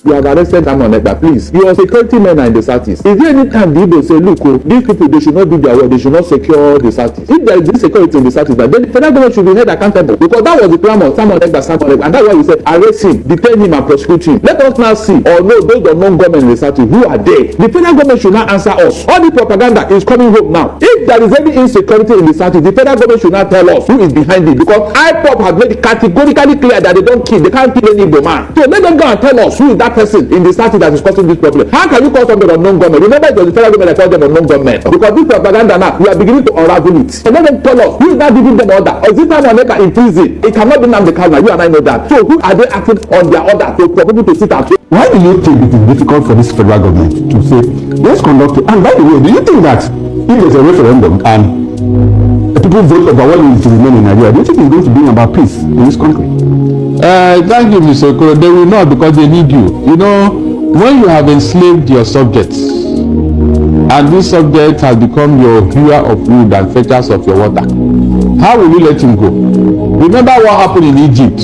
you have arrested Simon Ekpa, please. Your security men are in the southeast. Is there any time the Igbo say, look, these people, they should not do their work, they should not secure the southeast? If there is insecurity in the southeast, then the federal government should be held accountable, because that was the plan of Simon Ekpa, and that's why we said arrest him, detain him, and prosecute him. Let us now see, or know those unknown government in the southeast who are there. The federal government should not answer us. All the propaganda is coming home now. If there is any insecurity in the southeast, the federal government should not tell us who is behind it, because IPOB has made it categorically clear that they don't kill, they can't kill any Igbo man. So let them go and tell us who is that person in the southeast that is causing this problem. How can you call somebody unknown government? Remember, it was the federal government that called them unknown government, because this propaganda now, we are beginning to unravel it. So let them tell us who is not giving them order. Or is this time Ekpa in prison? It cannot be Nnamdi Kanu. You and I know that. So who are they acting on their order for people to sit at home? Why do you think it is difficult for this federal government to say, let's conduct it? And by the way, do you think that if there's a referendum and people vote overwhelmingly to remain in Nigeria, do you think it's going to bring about peace in this country? Thank you, Mr. Okoro. They will not, because they need you. You know, when you have enslaved your subjects, and this subject has become your hewer of wood and fetchers of your water, how will you let him go? Remember what happened in Egypt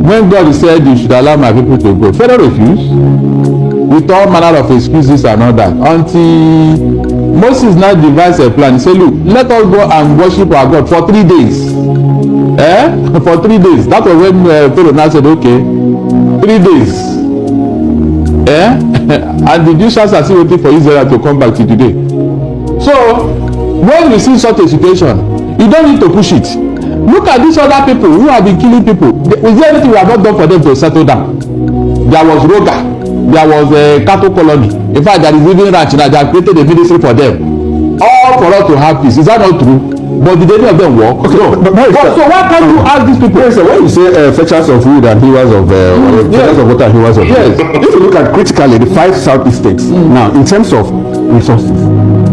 when God said you should allow my people to go. Pharaoh refused with all manner of excuses and all that, until Moses now devised a plan. He said, look, let us go and worship our God for 3 days. For 3 days. That was when Pharaoh now said, okay, 3 days. And the Egyptians are still waiting for Israel to come back to today. So when we see such a situation, you don't need to push it. Look at these other people who have been killing people. Is there anything we have not done for them to settle down? There was Roga, there was a cattle colony. In fact, there is even ranch now. They have created a ministry for them, all for us to have peace. Is that not true? But did any of them work? Okay, no. But so why can't you ask these people? Yes, when you say fetchers of wood and hewers of fetchers of water and hewers of yes. If you look at critically the 5 southeast states now in terms of resources,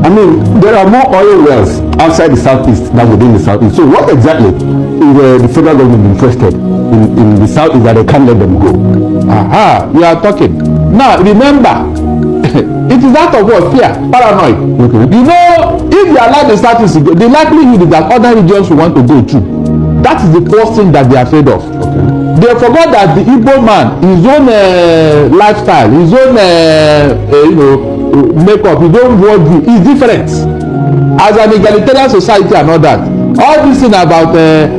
I mean there are more oil wells outside the southeast than within the southeast. So what exactly is the federal government interested in the southeast that they can't let them go? Aha, we are talking now. Remember, it is out of what? Fear, paranoid. Okay. You know, if they allow the southeast to go, the likelihood is that other regions will want to go too. That is the first thing that they are afraid of. Okay. They forgot that the Igbo man, his own lifestyle, his own makeup, his own worldview is different. As an egalitarian society and all that, all this thing about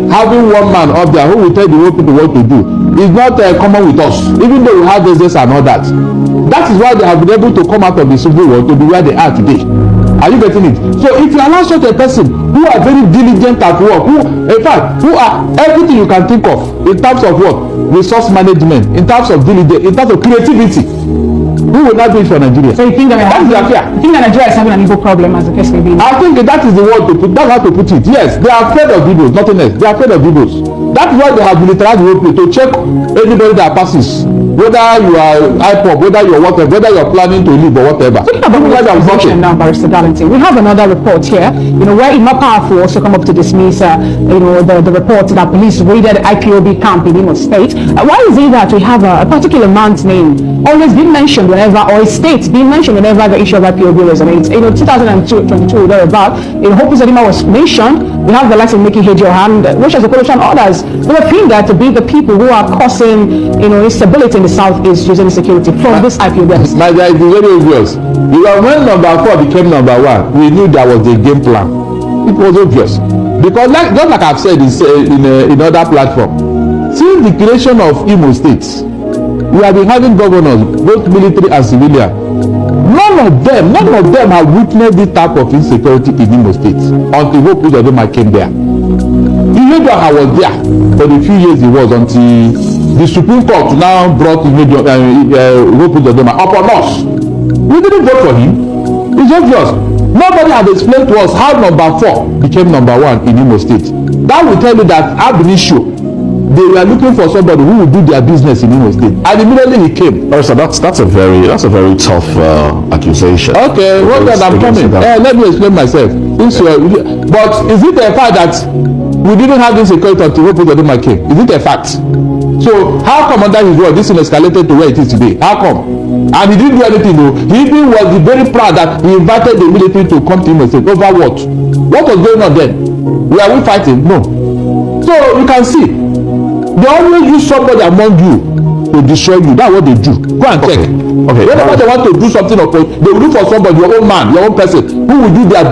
having one man up there who will tell the whole people what to do is not common with us, even though we have business and all that. That is why they have been able to come out of the civil war to be where they are today. Are you getting it? So if you allow such a person who are very diligent at work, who in fact who are everything you can think of in terms of what? Resource management, in terms of diligence, in terms of creativity, who will not do it for Nigeria? So you think that you think that Nigeria is having an Igbo problem, as the case may be? I think that is the word to put. That's how to put it. Yes, they are afraid of Igbos, nothing else. They are afraid of Igbos. That's why they have militarized the whole place to check anybody that passes, whether you are IPOB, whether you are whatever, whether you are planning to leave or whatever. Speaking about militarization now, Barrister Darlington, we have another report here, where Imapa also come up to dismiss, the report that police raided IPOB camp in Imo State. Why is it that we have a particular man's name always being mentioned whenever, or a state being mentioned whenever the issue of IPOB resonates? 2022, thereabout, Hope Uzodimma was mentioned. We have the likes of Mickey Hediohan, which as a coalition others, we have seen that to be the people who are causing, instability in the southeast using insecurity from this IPOB. My guy, it is very obvious. Because when number 4 became number 1, we knew there was a game plan. It was obvious. Because just like I've said in other platforms, since the creation of Imo State, we have been having governors, both military and civilian. None of them have witnessed this type of insecurity in Imo State until Hope Uzodimma came there. Even though I was there for the few years he was, until the Supreme Court now brought Hope Uzodimma upon us. We didn't vote for him. It's obvious. Nobody had explained to us how number 4 became number 1 in Imo State. That will tell you that ab initio, they were looking for somebody who would do their business in Imo State, and immediately he came. So that's a very tough accusation. Okay, well then I'm coming. Let me explain myself. But is it a fact that we didn't have this security until Hope Uzodimma came? Is it a fact? So how come under his word this thing escalated to where it is today? How come? And he didn't do anything though. He even was very proud that he invited the military to come to Imo State. Over what? What was going on then? Were we fighting? No. So you can see, they always use somebody among you to destroy you. That's what they do. Go and check. Okay. Whenever they want to do something, they will look for somebody, your own man, your own person, who will do their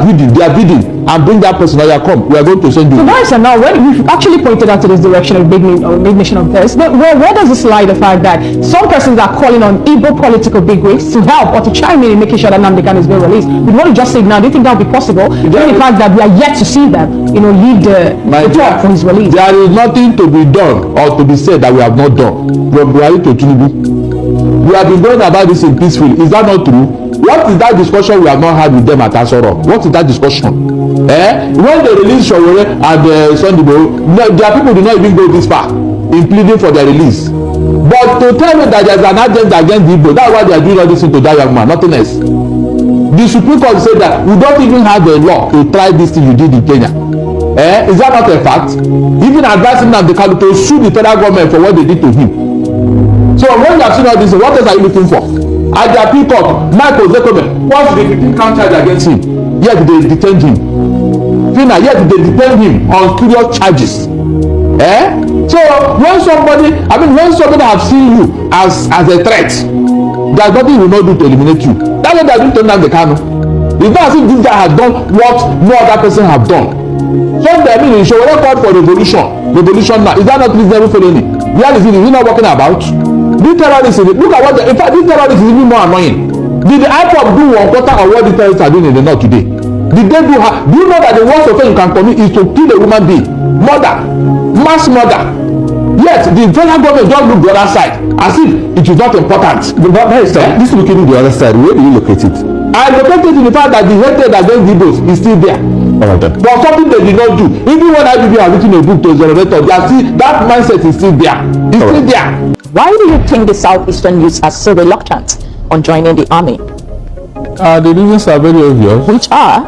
bidding, and bring that person. Now, come. We are going to send you. So Barrister, now when you actually pointed out to this direction of big nation of this, but where does this lie the fact that some persons are calling on Igbo political bigwigs to help or to chime in making sure that Nnamdi Kanu is being released? With what you just said now, do you think that would be possible? Given the fact that we are yet to see them, lead the talk for his release? There is nothing to be done or to be said that we have not done from Buhari to Tinubu. We have been going about this in peacefully. Is that not true? What is that discussion we have not had with them at Asoro? What is that discussion? When they release Sowore and Sunday, their people do not even go this far in pleading for their release. But to tell me that there is an agenda against the Igbo, that's why they are doing all this into that young man, nothing else. The Supreme Court said that we don't even have a law to try this thing you did in Kenya. Is that not a fact? Even advising Nnamdi Kanu to sue the federal government for what they did to him. So when you have seen all this, what else are you looking for? At their peacock, Michael Zekome, what's the 15 count charge against him? Yet they detained him. Fina, yet they detained him on serious charges. So when somebody have seen you as a threat, there's nothing you will not do to eliminate you. That's what they are doing to Nnamdi Kanu. It's not as if this guy has done what no other person have done. So I mean, show what called for revolution now. Is that not reasonable felony? Where is it? Is he not working about? This terrorist, look at what in fact this terrorist is even more annoying. Did the IPOB do 1/4 of what the terrorists are doing in the north today? Did they do you know that the worst offense you can commit is to kill a human being? Murder, mass murder. Yet the federal government just look the other side as if it is not important. But this looking the other side, where do you locate it? I located in the fact that the hatred against the Igbos is still there. But something they did not do. Even when IPOB have written a book to the generator, that mindset is still there. It's still there. Why do you think the southeastern youths are so reluctant on joining the army? The reasons are very obvious. Which are?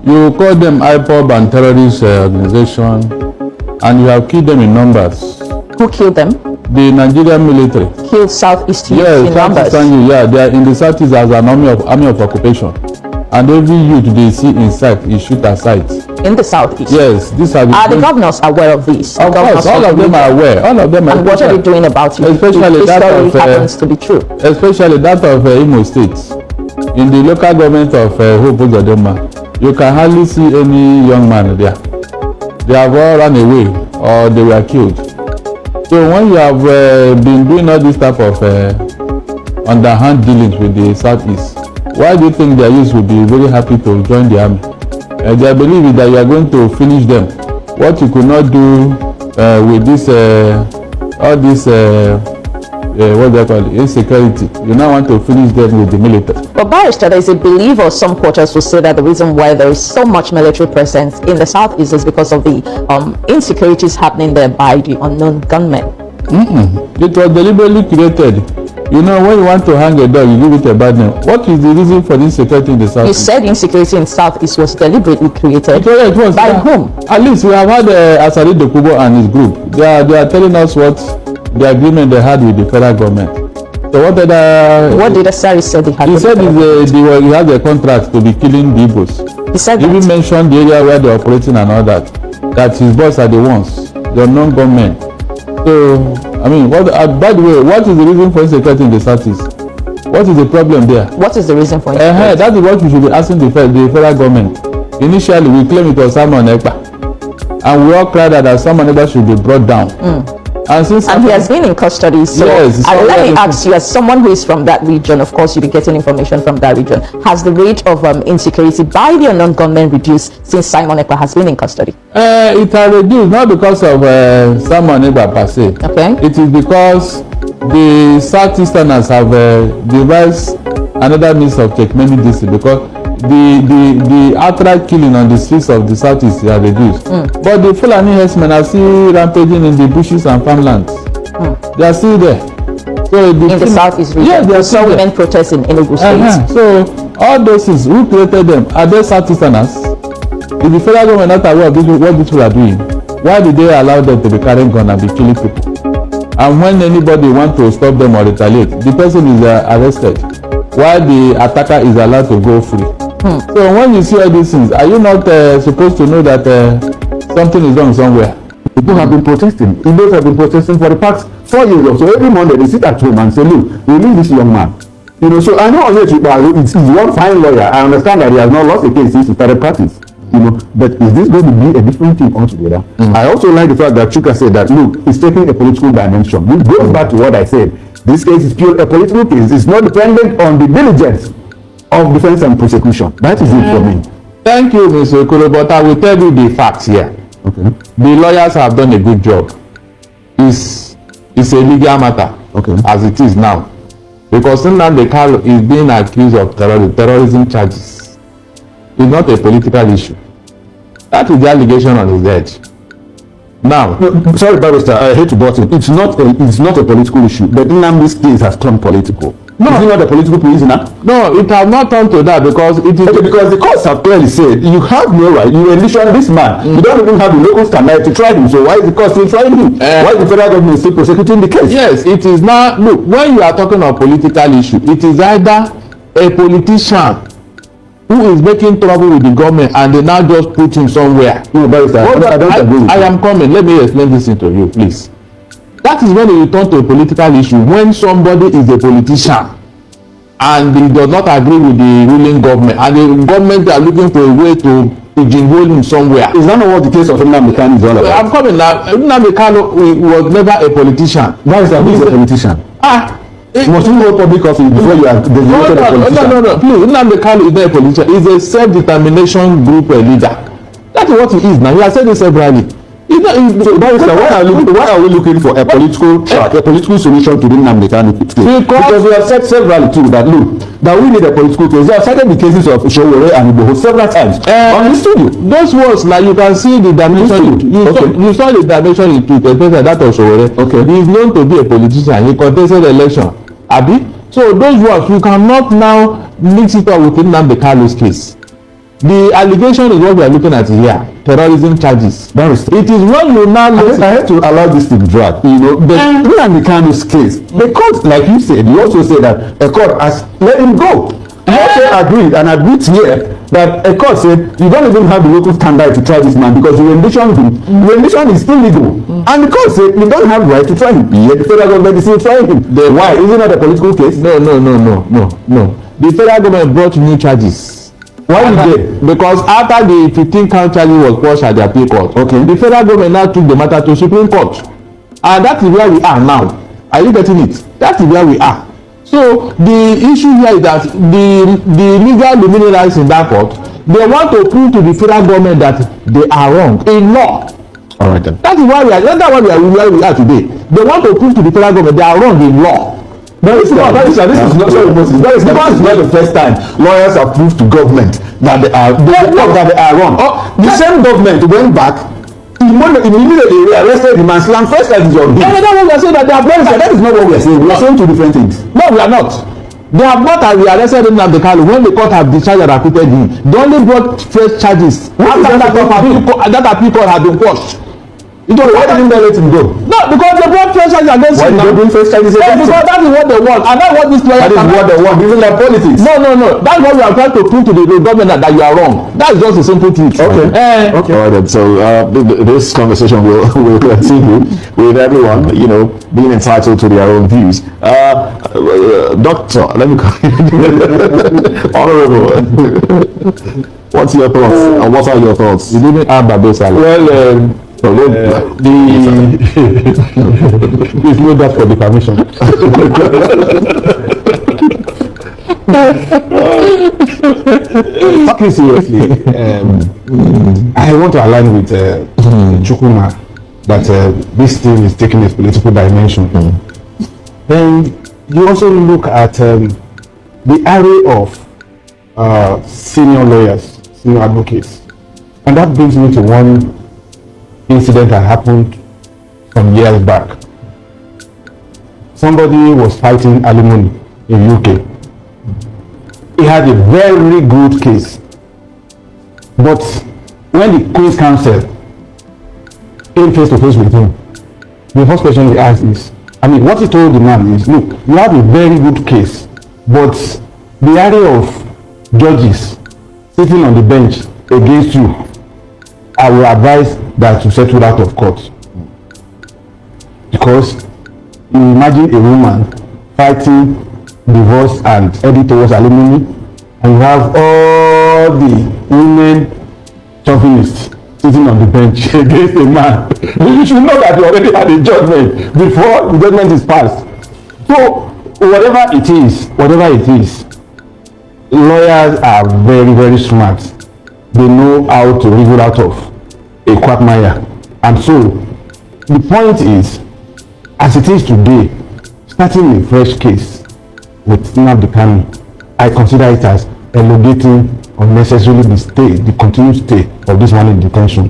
You call them IPOB and terrorist organization, and you have killed them in numbers. Who killed them? The Nigerian military. Killed southeast youths in numbers? Yes, they are in the southeast as an army of occupation. And every youth they see in sight is shoot aside. In the southeast? Yes, these are the governors aware of this? Of course, all of them are aware. All of them are. And what are they doing about it? Especially that of happens to be true. Especially that of Imo State. In the local government of Hope Uzodinma, you can hardly see any young man there. They have all run away or they were killed. So when you have been doing all this type of underhand dealings with the southeast, why do you think their youth will be very happy to join the army? Their belief is that you are going to finish them. What you could not do with this, all this, what they call it, insecurity, you now want to finish them with the military. But Barrister, there is a belief, or some quarters will say that the reason why there is so much military presence in the southeast is because of the insecurities happening there by the unknown gunmen. It was deliberately created. You know, when you want to hang a dog, you give it a bad name. What is the reason for the insecurity in the south? You said insecurity in southeast was deliberately created. It was by whom? At least we have had Asari Dokubo and his group. They are telling us what the agreement they had with the federal government. So what did Asari say they had? He said he had a contract to be killing the Igbos. He said that. He even mentioned the area where they're operating and all that. That his boss are the ones, the non-government. So, I mean, by the way, what is the reason for insecurity in the southeast? What is the problem there? What is the reason for insecurity? That is what we should be asking the federal government. Initially, we claim it was Simon Ekpa. And we all cried that Simon Ekpa should be brought down. And he has been in custody. So yes, let me ask you, as someone who is from that region, of course, you'll be getting information from that region. Has the rate of insecurity by the unknown gunmen reduced since Simon Ekpa has been in custody? It has reduced, not because of Simon Ekpa per se. Okay. It is because the Southeasterners have devised another means of checkmate this, because the outright killing on the streets of the southeast have reduced. But the Fulani herdsmen are still rampaging in the bushes and farmlands. They are still there. So in the southeast region, yes, they are still women protesting in Enugu State. So all those things, who created them? Are they Southeasterners? Is the federal government not aware of what these people are doing? Why did they allow them to be carrying guns and be killing people? And when anybody wants to stop them or retaliate, the person is arrested, while the attacker is allowed to go free. So when you see all these things, are you not supposed to know that something is wrong somewhere? People have been protesting. Igbos have been protesting for the past 4 years. So every Monday they sit at home and say, look, release this young man. You know, so I know it's one fine lawyer. I understand that he has not lost a case since he started practice. You know, but is this going to be a different thing altogether? I also like the fact that Chuka said that, look, it's taking a political dimension. Which goes back to what I said. This case is pure a political case. It's not dependent on the diligence of defense and prosecution. That is it for me. Thank you, Mr. Okoro, but I will tell you the facts here. Okay. The lawyers have done a good job. It's a legal matter, as it is now. Because Nnamdi Kanu is being accused of terrorism charges. It's not a political issue. That is the allegation on his head. Now, no, sorry, Barrister, I hate to butt in. It's not a political issue, but Nnamdi's case has turned political. No, is it not a political prisoner? No, it has not turned to that because it is because the courts have clearly said you have no right. You enlist this man. You don't even have the local standard to try him. So why is the court still trying him? Why is the federal government still prosecuting the case? Yes, it is now. Look, when you are talking of political issue, it is either a politician who is making trouble with the government and they now just put him somewhere. No, Barrister, I don't agree with you. I am coming. Let me explain this to you, please. That is when you return to a political issue. When somebody is a politician and he does not agree with the ruling government and the government are looking for a way to pigeonhole him somewhere. Is that not what the case of Nnamdi Kanu is all about? I'm coming now. Nnamdi Kanu was never a politician. Barrister, who is a politician? Must you hold public office before you are designated a politician? No. Please, Nnamdi Kanu is not a politician. He's a self-determination group leader. That is what he is now. He has said this severally. So, Barrister, why are we looking for a political track, a political solution to the Nnamdi Kanu case? Because we have said severally too that look, that we need a political case. They have cited the cases of Showore and Igbo several times on the studio. Those words, like you can see the dimension. You saw the dimension in Twitter, especially that of Showore. He is known to be a politician. He contested the election. Abi? So those words, you cannot now mix it up with Nnamdi Kanu's case. The allegation is what we are looking at here. Terrorism charges. Barrister. It is when you now look. I have to allow this to drag. You know, but Nnamdi Kanu's case, the court, like you said, you also say that a court has let him go. You also agreed and agreed here that a court said you don't even have the local standard to try this man because the rendition is illegal. And the court said you don't have right to try him. Yet the federal government is still trying him. Why? Is it not a political case? No. The federal government brought new charges. Why did they? Because after the 15 count charges was quashed at the appeal court, the federal government now took the matter to Supreme Court. And that is where we are now. Are you getting it? That is where we are. So the issue here is that the legal luminaries in that court, they want to prove to the federal government that they are wrong in law. All right then. That is why we are. That's why where we are today. They want to prove to the federal government they are wrong in law. This is not the first time lawyers have proved to government that they are wrong. The same government went back immediately arrested him and slammed first time is on him. That is not what we are saying. We are saying two different things. No, we are not. They have not arrested Nnamdi Kanu when the court have discharged and acquitted him. They only brought fresh charges after that appeal court had been quashed. Why didn't they let him go? No, because they brought fresh charges against him. Why did they bring fresh charges against him? Because that is what they want, and that's what this lawyer. That is what they want. Isn't that politics? No. That's what we are trying to prove to the government that you are wrong. That's just a simple truth. Okay. Okay. All right then. So this conversation will continue with everyone, you know, being entitled to their own views. Doctor, let me call you. Honorable. What's your thoughts? And what are your thoughts? You didn't add Babesala. Well. Please note that for the permission. Talking seriously, I want to align with Chukwuma that this thing is taking a political dimension. Then you also look at the array of senior lawyers, senior advocates, and that brings me to one incident that happened some years back. Somebody was fighting alimony in UK. He had a very good case, but when the Queen's Counsel came face to face with him, the first question he asked is, what he told the man is, look, you have a very good case, but the area of judges sitting on the bench against you, I will advise that you settle out of court, because You imagine a woman fighting divorce and heading towards alimony, and you have all the women chauvinists sitting on the bench against a man. You should know that you already had a judgment before the judgment is passed. So whatever it is, lawyers are very, very smart. They know how to wriggle out of a quagmire. And so the point is, as it is today, starting a fresh case with Nnamdi Kanu, I consider it as elongating unnecessarily the continued stay of this man in detention,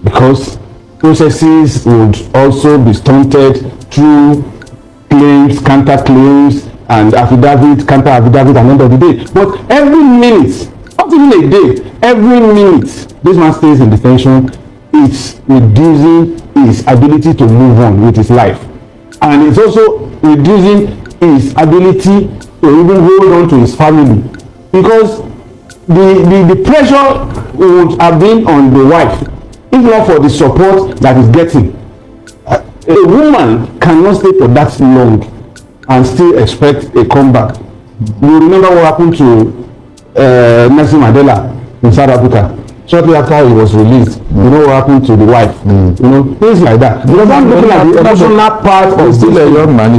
because processes would also be stunted through claims, counter claims, and affidavit, counter affidavit at the end of the day. But every minute, not even a day, every minute this man stays in detention, it's reducing his ability to move on with his life, and it's also reducing his ability to even hold on to his family, because the pressure would have been on the wife if not for the support that he's getting. A woman cannot stay for that long and still expect a comeback. You remember what happened to Nelson Mandela in South Africa shortly after he was released. You know what happened to the wife. You know, things like that. Because I'm looking at the emotional part of He's still a young man,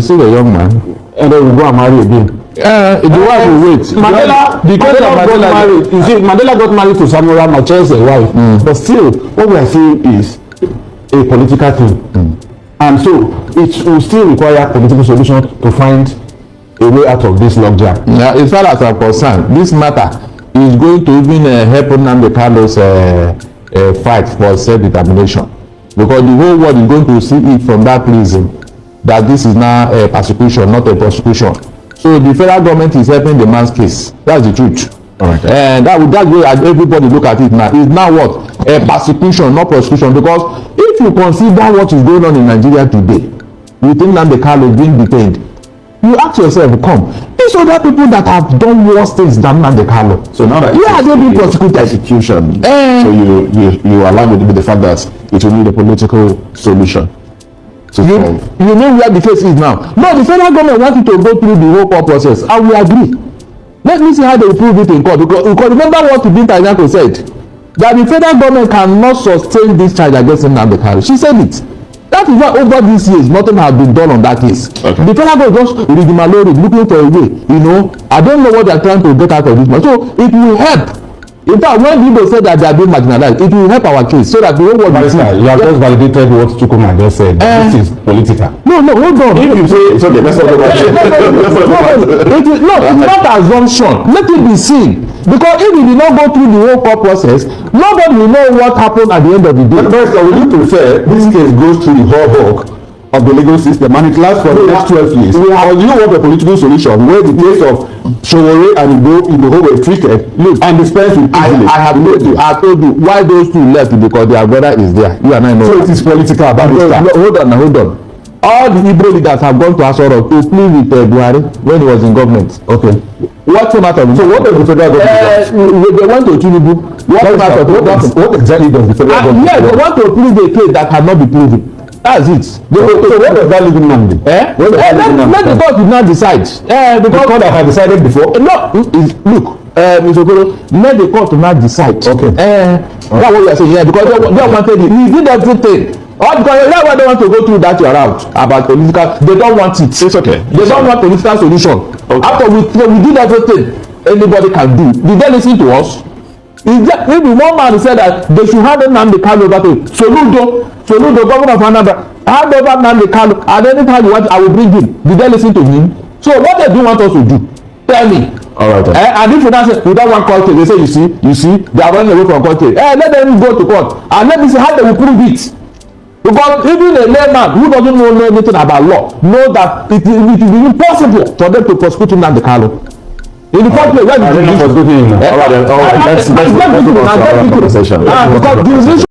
and then we go and marry again. The wife will wait. Mandela got married to Samora Mache's wife, but still what we are saying is a political thing, and so it will still require political solution to find a way out of this logjam. Now, as far as I'm concerned, this matter is going to even help Nnamdi Kanu's fight for self-determination, because the whole world is going to see it from that prism that this is now a persecution, not a prosecution. So the federal government is helping the man's case. That's the truth. Right. And that's the way everybody look at it now. It's now what? A persecution, not prosecution. Because if you consider what is going on in Nigeria today, you think Nnamdi Kanu being detained, you ask yourself, come, these other people that have done worse things than Nnamdi Kanu. So now that are they being prosecuted? Execution. So you allow me with the fact that it will need a political solution. You know where the case is now. No, the federal government wanted to go through the whole court process, and we agree. Let me see how they prove it in court, because remember what Binta Nyako said, that the federal government cannot sustain this charge against Nnamdi Kanu. She said it. That is why over these years nothing has been done on that case. Okay. The federal government just rigmarole looking for a way. You know, I don't know what they are trying to get out of this man. So it will help. In fact, when people say that they are being marginalized, it will help our case so that the whole world will see. You have just validated what Chukwuma just said. This is political. No, hold on. If you say it's okay, let's not go back. It is not assumption. Let it be seen. Because if we did not go through the whole court process, nobody will know what happened at the end of the day. But we need to say this case goes through the whole hawk of the legal system, and it lasts for the next 12 years. Or you want a political solution where the case of Sowore and Igbo were treated, look, and dispensed with privilege. I told you why those two left, because their brother is there. You and I know. So it is political about this. Hold on. All the Igbo leaders have gone to Asoro to plead with Buhari when he was in government. Okay. What came out of it? So what does the federal government do? They went to Tinubu. What exactly does the federal government do? Yes, they want to plead a case that cannot be proven. That's it. So what does that leave Nnamdi? Let the court did not decide. The court that had decided before? No, look, Mr. Okoro, let the court not decide. Okay. That's what we are saying here, because they wanted it. He did everything. Because that's why they want to go through that route about political. They don't want it. It's okay. They don't want political solution. Okay. After we did everything anybody can do. Did they listen to us? Maybe one man said that they should hand Nnamdi Kanu over to Soludo, governor of Anambra. Hand over Nnamdi Kanu, and anytime you want, I will bring him. Did they listen to him? So what they do want us to do? Tell me. All right. And if you don't say, we don't want court case, they say, you see, they are running away from court case. Let them go to court, and let me see how they will prove it. Because even a layman who doesn't know anything about law know that it will be impossible for them to prosecute Nnamdi Kanu. In the first place, where did you All right. Let's conversation. because